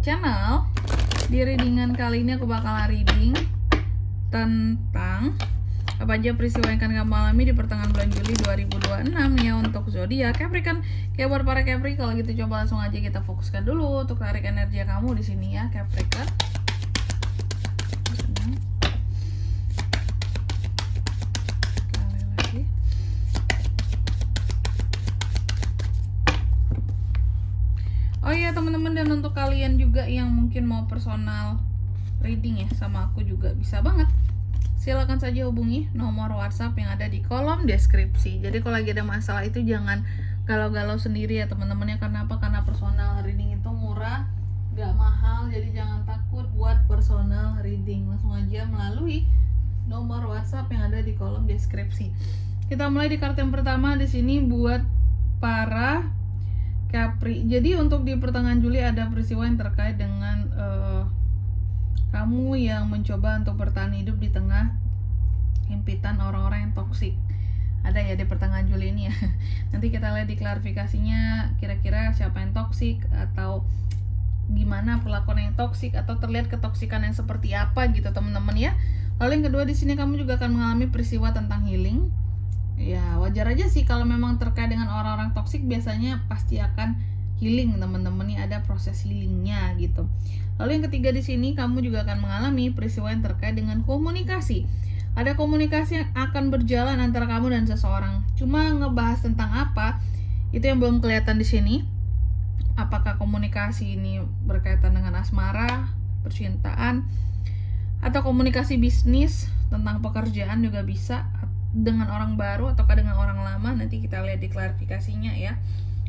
channel. Di readingan kali ini aku bakal reading tentang apa aja peristiwa yang akan kamu alami di pertengahan bulan Juli 2026 ya untuk zodiak Capricorn. Kayak buat para Capri, kalau gitu coba langsung aja kita fokuskan dulu untuk tarik energi kamu di sini ya Capricorn. Oh iya teman-teman, dan untuk kalian juga yang mungkin mau personal reading ya sama aku juga bisa banget. Silakan saja hubungi nomor WhatsApp yang ada di kolom deskripsi. Jadi kalau lagi ada masalah itu jangan galau-galau sendiri ya teman-teman ya. Karena apa? Karena personal reading itu murah, gak mahal. Jadi jangan takut buat personal reading. Langsung aja melalui nomor WhatsApp yang ada di kolom deskripsi. Kita mulai di kartu yang pertama di sini buat para Capri. Jadi untuk di pertengahan Juli ada peristiwa yang terkait dengan kamu yang mencoba untuk bertahan hidup di tengah himpitan orang-orang yang toksik. Ada ya di pertengahan Juli ini ya. Nanti kita lihat di klarifikasinya kira-kira siapa yang toksik atau gimana perlakuan yang toksik atau terlihat ketoksikan yang seperti apa gitu teman-teman ya. Lalu yang kedua di sini kamu juga akan mengalami peristiwa tentang healing. Ya wajar aja sih kalau memang terkait dengan orang-orang toksik, biasanya pasti akan healing teman-teman, ini ada proses healingnya gitu. Lalu yang ketiga di sini kamu juga akan mengalami peristiwa yang terkait dengan komunikasi. Ada komunikasi yang akan berjalan antara kamu dan seseorang. Cuma ngebahas tentang apa itu yang belum kelihatan di sini. Apakah komunikasi ini berkaitan dengan asmara, percintaan, atau komunikasi bisnis tentang pekerjaan juga bisa, dengan orang baru ataukah dengan orang lama, nanti kita lihat di klarifikasinya ya.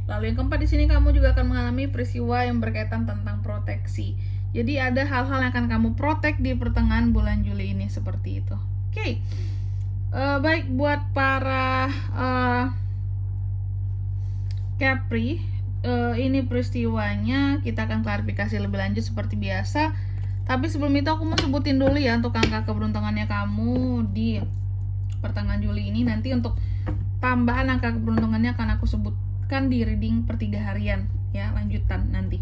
Lalu yang keempat di sini kamu juga akan mengalami peristiwa yang berkaitan tentang proteksi. Jadi ada hal-hal yang akan kamu protek di pertengahan bulan Juli ini seperti itu. Oke. Baik buat para Capri, ini peristiwanya kita akan klarifikasi lebih lanjut seperti biasa. Tapi sebelum itu aku mau sebutin dulu ya untuk angka keberuntungannya kamu di pertengahan Juli ini. Nanti untuk tambahan angka keberuntungannya akan aku sebutkan di reading per 3 harian ya, lanjutan nanti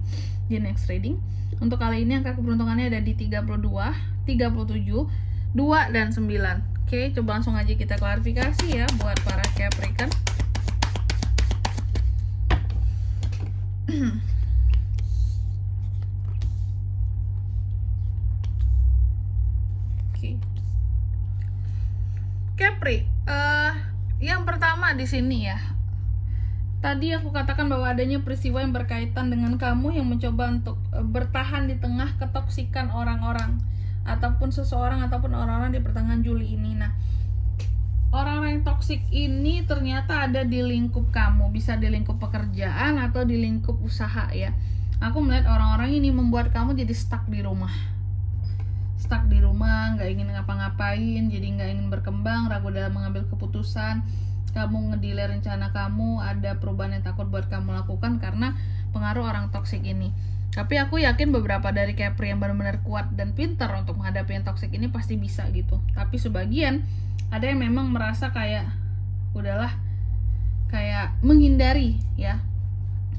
di next reading. Untuk kali ini angka keberuntungannya ada di 32, 37, 2, dan 9. Oke, coba langsung aja kita klarifikasi ya buat para Capricorn. Capri, yang pertama di sini ya. Tadi aku katakan bahwa adanya peristiwa yang berkaitan dengan kamu yang mencoba untuk bertahan di tengah ketoksikan orang-orang ataupun seseorang ataupun orang-orang di pertengahan Juli ini. Nah, orang-orang yang toksik ini ternyata ada di lingkup kamu, bisa di lingkup pekerjaan atau di lingkup usaha ya. Aku melihat orang-orang ini membuat kamu jadi stuck di rumah, nggak ingin ngapa-ngapain, jadi nggak ingin berkembang, ragu dalam mengambil keputusan. Kamu ngedelay rencana kamu, ada perubahan yang takut buat kamu lakukan karena pengaruh orang toksik ini. Tapi aku yakin beberapa dari Capri yang benar-benar kuat dan pintar untuk menghadapi yang toksik ini pasti bisa gitu. Tapi sebagian ada yang memang merasa kayak udahlah, kayak menghindari ya,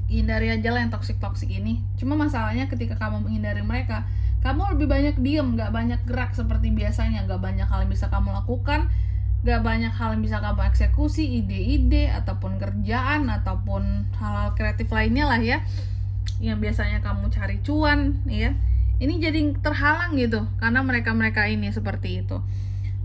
hindari aja lah yang toksik ini. Cuma masalahnya ketika kamu menghindari mereka, kamu lebih banyak diem, gak banyak gerak seperti biasanya, gak banyak hal yang bisa kamu lakukan, gak banyak hal yang bisa kamu eksekusi, ide-ide ataupun kerjaan ataupun hal-hal kreatif lainnya lah ya, yang biasanya kamu cari cuan ya, ini jadi terhalang gitu karena mereka ini seperti itu.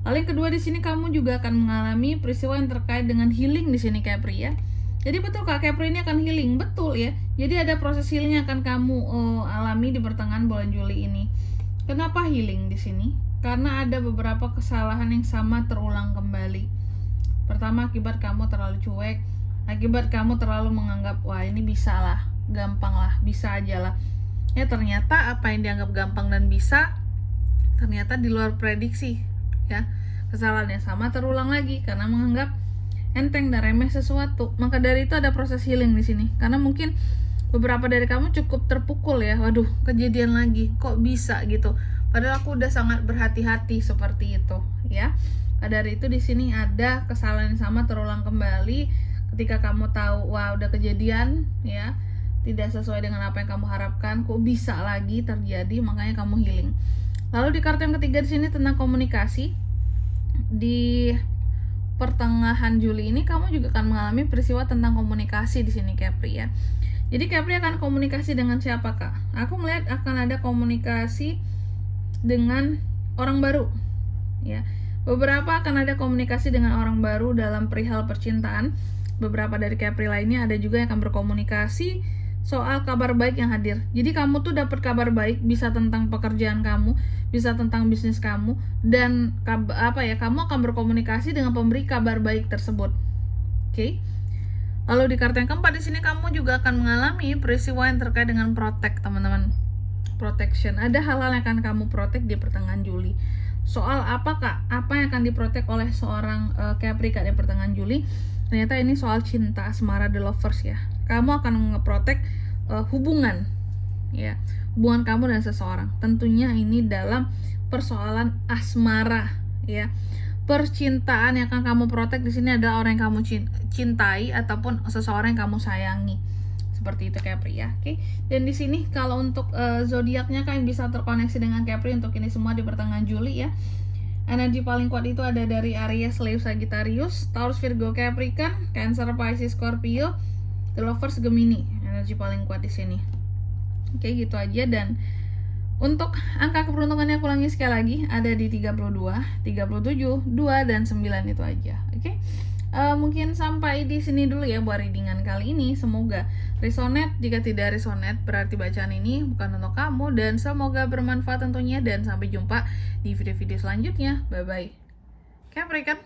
Lalu yang kedua di sini kamu juga akan mengalami peristiwa yang terkait dengan healing di sini Capri ya. Jadi betul Kak, Capri ini akan healing, betul ya. Jadi ada proses healing yang akan kamu alami di pertengahan bulan Juli ini. Kenapa healing di sini? Karena ada beberapa kesalahan yang sama terulang kembali. Pertama, akibat kamu terlalu cuek, akibat kamu terlalu menganggap wah ini bisa lah, gampang lah, bisa aja lah. Ya ternyata apa yang dianggap gampang dan bisa ternyata di luar prediksi ya. Kesalahan yang sama terulang lagi karena menganggap enteng dan remeh sesuatu. Maka dari itu ada proses healing di sini. Karena mungkin beberapa dari kamu cukup terpukul ya. Waduh, kejadian lagi. Kok bisa gitu? Padahal aku udah sangat berhati-hati seperti itu, ya. Maka dari itu di sini ada kesalahan yang sama terulang kembali ketika kamu tahu wah udah kejadian ya. tidak sesuai dengan apa yang kamu harapkan, kok bisa lagi terjadi, makanya kamu healing. Lalu di kartu yang ketiga di sini tentang komunikasi. Di pertengahan Juli ini kamu juga akan mengalami peristiwa tentang komunikasi di sini Capri ya. Jadi Capri akan komunikasi dengan siapakah? Aku melihat akan ada komunikasi dengan orang baru ya. Beberapa akan ada komunikasi dengan orang baru dalam perihal percintaan. Beberapa dari Capri lainnya ada juga yang akan berkomunikasi soal kabar baik yang hadir. Jadi kamu tuh dapat kabar baik, bisa tentang pekerjaan kamu, bisa tentang bisnis kamu, dan kamu akan berkomunikasi dengan pemberi kabar baik tersebut. Oke. Lalu di kartu yang keempat di sini kamu juga akan mengalami peristiwa yang terkait dengan protect, teman-teman. Protection. Ada hal-hal yang akan kamu protect di pertengahan Juli. Soal apakah apa yang akan diprotek oleh seorang Capri di pertengahan Juli? Ternyata ini soal cinta, asmara, the lovers ya. Kamu akan ngeprotek hubungan ya, hubungan kamu dan seseorang. Tentunya ini dalam persoalan asmara ya. Percintaan yang akan kamu protek di sini adalah orang yang kamu cintai ataupun seseorang yang kamu sayangi. Seperti itu Capri ya. Oke. Dan di sini kalau untuk zodiaknya kan bisa terkoneksi dengan Capri untuk ini semua di pertengahan Juli ya. Energi paling kuat itu ada dari Aries, Leo, Sagittarius, Taurus, Virgo, Capricorn, Cancer, Pisces, Scorpio, The Lovers, Gemini. Energi paling kuat di sini. Oke, gitu aja. Dan untuk angka keberuntungannya aku ulangi sekali lagi, ada di 32, 37, 2 dan 9 itu aja. Oke. Mungkin sampai di sini dulu ya buat readingan kali ini. Semoga resonate. Jika tidak resonate berarti bacaan ini bukan untuk kamu, dan semoga bermanfaat tentunya, dan sampai jumpa di video-video selanjutnya. Bye bye. Capri kan?